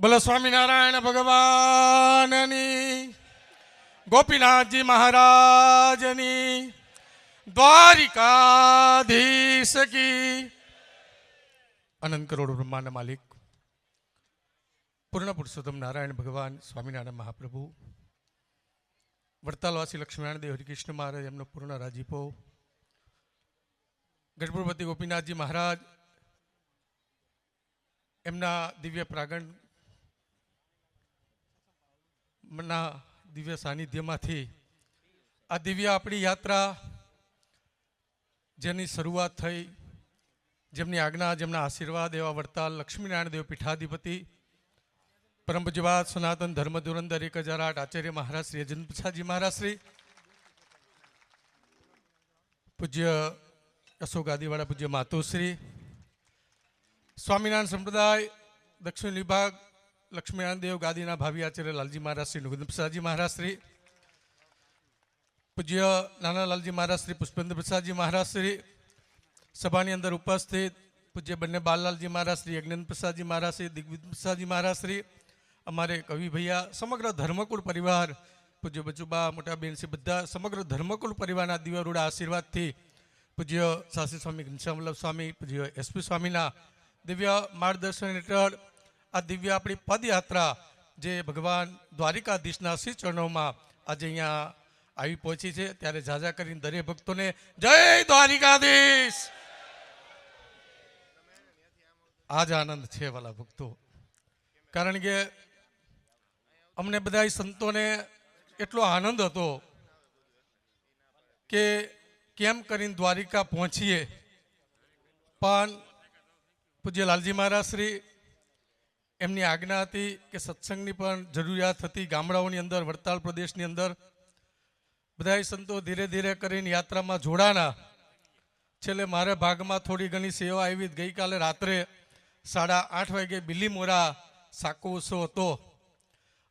બોલો સ્વામિનારાયણ ભગવાનની, ગોપીનાથજી મહારાજની, દ્વારિકાધીશ કી. અનંત કરોડ બ્રહ્માંડ માલિક પૂર્ણ પુરુષોત્તમ નારાયણ ભગવાન સ્વામિનારાયણ મહાપ્રભુ, વડતાલવાસી લક્ષ્મીનારાયણ દેવ હરિકૃષ્ણ મહારાજ એમનો પૂર્ણ રાજીપો, ગઢપુરપતિ ગોપીનાથજી મહારાજ એમના દિવ્ય પ્રાગણ ના દિવ્ય સાનિધ્યમાંથી આ દિવ્ય આપણી યાત્રા જેની શરૂઆત થઈ, જેમની આજ્ઞા, જેમના આશીર્વાદ એવા વડતાલ લક્ષ્મીનારાયણ દેવ પીઠાધિપતિ પરમ પૂજ્યપાદ સનાતન ધર્મ ધુરંધર 1008 આચાર્ય મહારાજ શ્રી અજંત પ્રસાદજી મહારાજ શ્રી, પૂજ્ય અશોક આદિવાળા પૂજ્ય માતુશ્રી, સ્વામિનારાયણ સંપ્રદાય દક્ષિણ વિભાગ લક્ષ્મીનારાયણ દેવ ગાદીના ભાવિ આચાર્ય લાલજી મહારાજ શ્રી નુગેન્દ્ર પ્રસાદજી મહારાજ શ્રી, પૂજ્ય નાના લાલજી મહારાજ શ્રી પુષ્પેન્દ્ર પ્રસાદજી મહારાજ શ્રી, સભાની અંદર ઉપસ્થિત પૂજ્ય બંને બાલલાલજી મહારાજ શ્રી યજ્ઞેન્દ્ર પ્રસાદજી મહારાજ શ્રી દિગ્વિજય પ્રસાદજી મહારાજ શ્રી, અમારે કવિ ભૈયા, સમગ્ર ધર્મકુળ પરિવાર, પૂજ્ય બચુબા મોટા બેન શ્રી, બધા સમગ્ર ધર્મકુળ પરિવારના દિવ્ય રૂડા આશીર્વાદથી પૂજ્ય શાસ્ત્રી સ્વામી ઘનશ્યામ વલ્લભ સ્વામી, પૂજ્ય એસપી સ્વામીના દિવ્ય માર્ગદર્શન હેઠળ આ દિવ્ય આપણી પદયાત્રા જે ભગવાન દ્વારિકાધીશના શ્રી ચરણોમાં આજે અહીંયા આવી પહોંચી છે, ત્યારે ઝાઝા કરીને દરેક ભક્તોને જય દ્વારિકાધીશ. આજ આનંદ છે વાલા ભક્તો, કારણ કે અમને બધા સંતોને એટલો આનંદ હતો કે કેમ કરીને દ્વારિકા પહોંચીએ, પણ પૂજ્ય લાલજી મહારાજ શ્રી એમની આજ્ઞા હતી કે સત્સંગની પણ જરૂરિયાત હતી ગામડાઓની અંદર, વડતાલ પ્રદેશની અંદર. બધા સંતો ધીરે ધીરે કરીને યાત્રામાં જોડાના. છેલ્લે મારા ભાગમાં થોડી ઘણી સેવા આવી. ગઈકાલે રાત્રે 8:30 વાગે બિલીમોરા સાકો ઉત્સવ હતો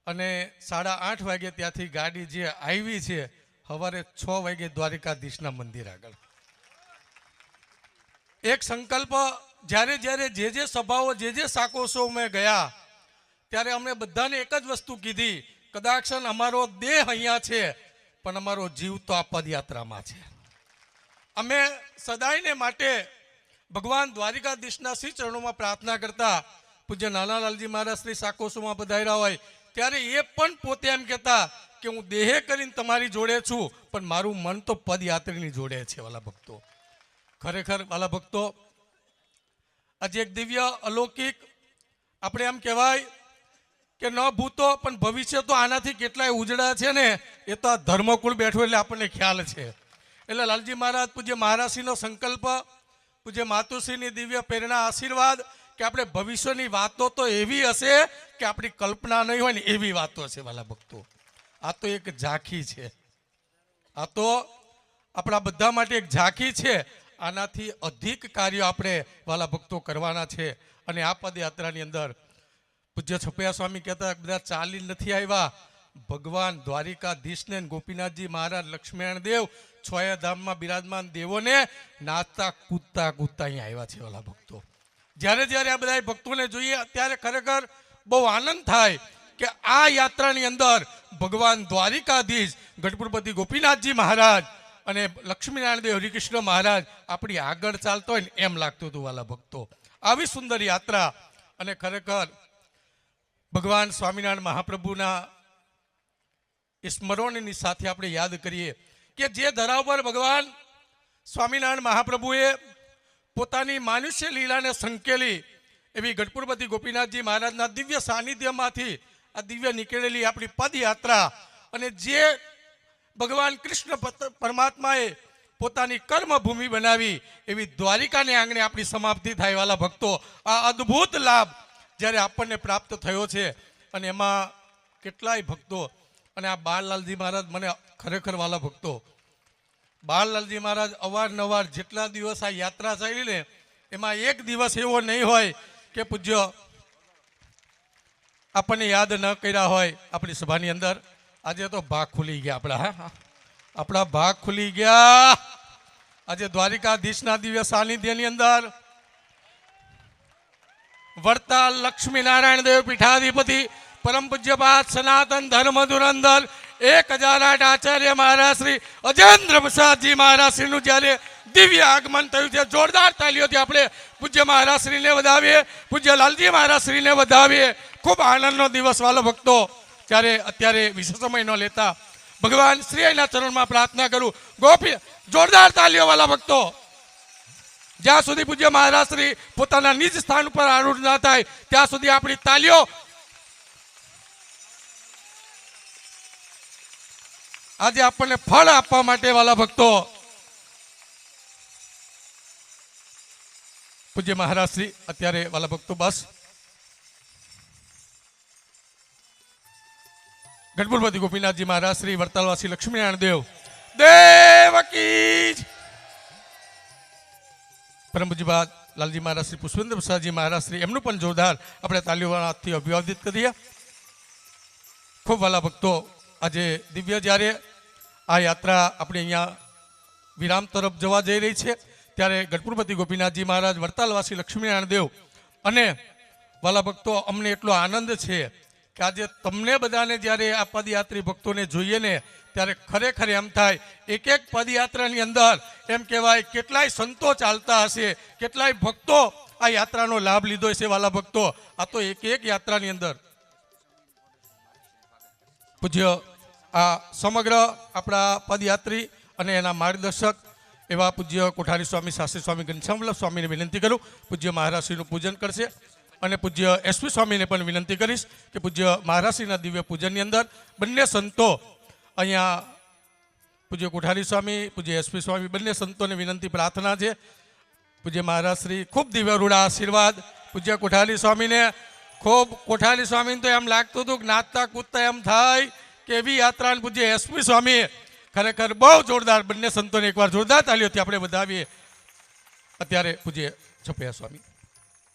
અને 8:30 વાગે ત્યાંથી ગાડી જે આવી છે સવારે 6 વાગે દ્વારિકાધીશના મંદિર આગળ. એક સંકલ્પ, જ્યારે જ્યારે જે સભાઓ જે સાકોત્સવમાં ગયા ત્યારે અમને બધાને એક જ વસ્તુ કીધી, કદાચ અમારો દેહ અહીંયા છે પણ અમારો જીવ તો આ પદયાત્રામાં છે. અમે સદાયને માટે ભગવાન દ્વારિકાધીશના શ્રી ચરણોમાં પ્રાર્થના કરતા. પૂજ્ય નાનાલાલજી મહારાજ શ્રી સાકોત્સવમાં પધાર્યા હોય ત્યારે એ પણ પોતે એમ કહેતા કે હું દેહે કરીને તમારી જોડે છું પણ મારું મન તો પદયાત્રીની જોડે છે. વાલા ભક્તો, ખરેખર વાલા ભક્તો, આજે એક દિવ્ય અલૌકિક, આપણે એમ કહેવાય કે ન ભૂતો પણ ભવિષ્ય તો આનાથી કેટલાય ઉજળા છે ને, એ તો આ ધર્મકુળ બેઠું એટલે આપણને ખ્યાલ છે. એટલે લાલજી મહારાજ પૂજ્ય મહારાજશ્રીનો સંકલ્પ, પૂજ્ય માતુશ્રીની દિવ્ય પ્રેરણા, આશીર્વાદ કે આપણે ભવિષ્યની વાતો તો એવી હશે કે આપણી કલ્પના નહીં હોય ને એવી વાતો હશે. વાલા ભક્તો, આ તો એક ઝાંખી છે, આ તો આપણા બધા માટે એક ઝાંખી છે. આનાથી અધિક કાર્યો આપણે વાલા ભક્તો કરવાના છે. અને આ પદયાત્રાની અંદર પૂજ્ય છપૈયા સ્વામી કહેતા બધા ચાલી નથી આવ્યા, ભગવાન દ્વારિકાધીશને ગોપીનાથજી મહારાજ લક્ષ્મીનારાયણ દેવ છોયા ધામમાં બિરાજમાન દેવોને નાચતા કૂદતા અહીંયા આવ્યા છે. વાલા ભક્તો, જ્યારે જ્યારે આ બધા ભક્તોને જોઈએ ત્યારે ખરેખર બહુ આનંદ થાય કે આ યાત્રાની અંદર ભગવાન દ્વારિકાધીશ, ગઢપુરપતિ ગોપીનાથજી મહારાજ અને લક્ષ્મીનારાયણ દેવ હરિકૃષ્ણ મહારાજ આપણી આગળ ચાલતો હોય ને એમ લાગતું હતું. વાલા ભક્તો, આવી સુંદર યાત્રા. અને ખરેખર ભગવાન સ્વામિનારાયણ મહાપ્રભુના સ્મરણની સાથે આપણે યાદ કરીએ કે જે ધરા પર ભગવાન સ્વામિનારાયણ મહાપ્રભુએ પોતાની માનુષ્ય લીલાને સંકેલી એવી ગઢપુરપતિ ગોપીનાથજી મહારાજના દિવ્ય સાનિધ્યમાંથી આ દિવ્ય નીકળેલી આપણી પદયાત્રા, અને જે ભગવાન કૃષ્ણ પરમાત્માએ પોતાની કર્મભૂમિ બનાવી એવી દ્વારિકાને આંગણે આપણી સમાપ્તિ થાય. વાલા ભક્તો, આ અદ્ભુત લાભ જ્યારે આપણને પ્રાપ્ત થયો છે, અને એમાં કેટલાય ભક્તો, અને આ બાળલાલજી મહારાજ મને ખરેખર વાલા ભક્તો, બાળલાલજી મહારાજ અવારનવાર જેટલા દિવસ આ યાત્રા ચાલી ને એમાં એક દિવસ એવો નહીં હોય કે પૂજ્ય આપણને યાદ ન કર્યા હોય આપણી સભાની અંદર. આજે તો ભાગ ખુલી ગયા આપણા ભાગ ખુલી ગયા. આજે દ્વારિકાધીશના દિવ્ય સાનિધ્યની અંદર વડતાલ લક્ષ્મીનારાયણ દેવ પીઠાધિપતિ પરમ પૂજ્યપાદ સનાતન ધર્મ ધુરંધર 1008 આચાર્ય મહારાજ શ્રી અજેન્દ્ર પ્રસાદજી મહારાજ શ્રીનું જ્યારે દિવ્ય આગમન થયું છે. જોરદાર તાલીઓથી આપણે પૂજ્ય મહારાજ શ્રીને વધાવીએ, પૂજ્ય લાલજી મહારાજ શ્રીને વધાવીએ. ખૂબ આનંદનો દિવસ વાલો ભક્તો. ત્યારે અત્યારે વિશેષ સમય ન લેતા ભગવાન શ્રી એના ચરણમાં પ્રાર્થના કરું. ગોપી જોરદાર તાલીઓ વાલા ભક્તો. જ્યાં સુધી પૂજ્ય મહારાજ શ્રી પોતાના નિજ સ્થાન ઉપર આરૂઢ ના થાય ત્યાં સુધી આપણી તાલીઓ આજે આપણને ફળ આપવા માટે વાલા ભક્તો. પૂજ્ય મહારાજ શ્રી અત્યારે વાલા ભક્તો બસ ગઢપુરપતિ ગોપીનાથજી મહારાજ શ્રી વડતાલવાસી લક્ષ્મીનારાયણ દેવ દેવકી પરમ પૂજ્યપાદ લાલજી મહારાજ શ્રી પુષ્પેન્દ્ર પ્રસાદજી મહારાજ શ્રી એમનું પણ જોરદાર આપણે તાલીઓથી અભિવાદિત કરીએ. ખૂબ વાલા ભક્તો, આજે દિવ્ય જ્યારે આ યાત્રા આપણે અહીંયા વિરામ તરફ જવા જઈ રહી છે ત્યારે ગઢપુરપતિ ગોપીનાથજી મહારાજ વડતાલવાસી લક્ષ્મીનારાયણ દેવ અને વાલા ભક્તો અમને એટલો આનંદ છે કે આજે તમને બધાને જ્યારે આ પદયાત્રી ભક્તોને જોઈએ ને ત્યારે ખરેખર એમ થાય એક એક પદયાત્રાની અંદર એમ કહેવાય કેટલાય સંતો ચાલતા હશે, કેટલાય ભક્તો આ યાત્રાનો લાભ લીધો હશે. વાલા ભક્તો, આ તો એક એક યાત્રાની અંદર પૂજ્ય આ સમગ્ર આપણા પદયાત્રી અને એના માર્ગદર્શક એવા પૂજ્ય કોઠારી સ્વામી શાસ્ત્રી સ્વામી ઘનશ્યામવલ્લભ સ્વામીને વિનંતી કરું પૂજ્ય મહારાજશ્રીનું પૂજન કરશે. અને પૂજ્ય એસપી સ્વામીને પણ વિનંતી કરીશ કે પૂજ્ય મહારાજશ્રીના દિવ્ય પૂજનની અંદર બંને સંતો અહીંયા પૂજ્ય કોઠારી સ્વામી, પૂજ્ય એસપી સ્વામી બંને સંતોને વિનંતી પ્રાર્થના છે. પૂજ્ય મહારાજશ્રી ખૂબ દિવ્ય રૂડા આશીર્વાદ. પૂજ્ય કોઠારી સ્વામીને ખૂબ કોઠારી સ્વામીને તો એમ લાગતું હતું કે નાચતા કૂદતા એમ થાય કે એવી યાત્રા. પૂજ્ય એસપી સ્વામી ખરેખર બહુ જોરદાર. બંને સંતોને એકવાર જોરદાર તાલીઓથી આપણે વધાવીએ. અત્યારે પૂજ્ય છપૈયા સ્વામી.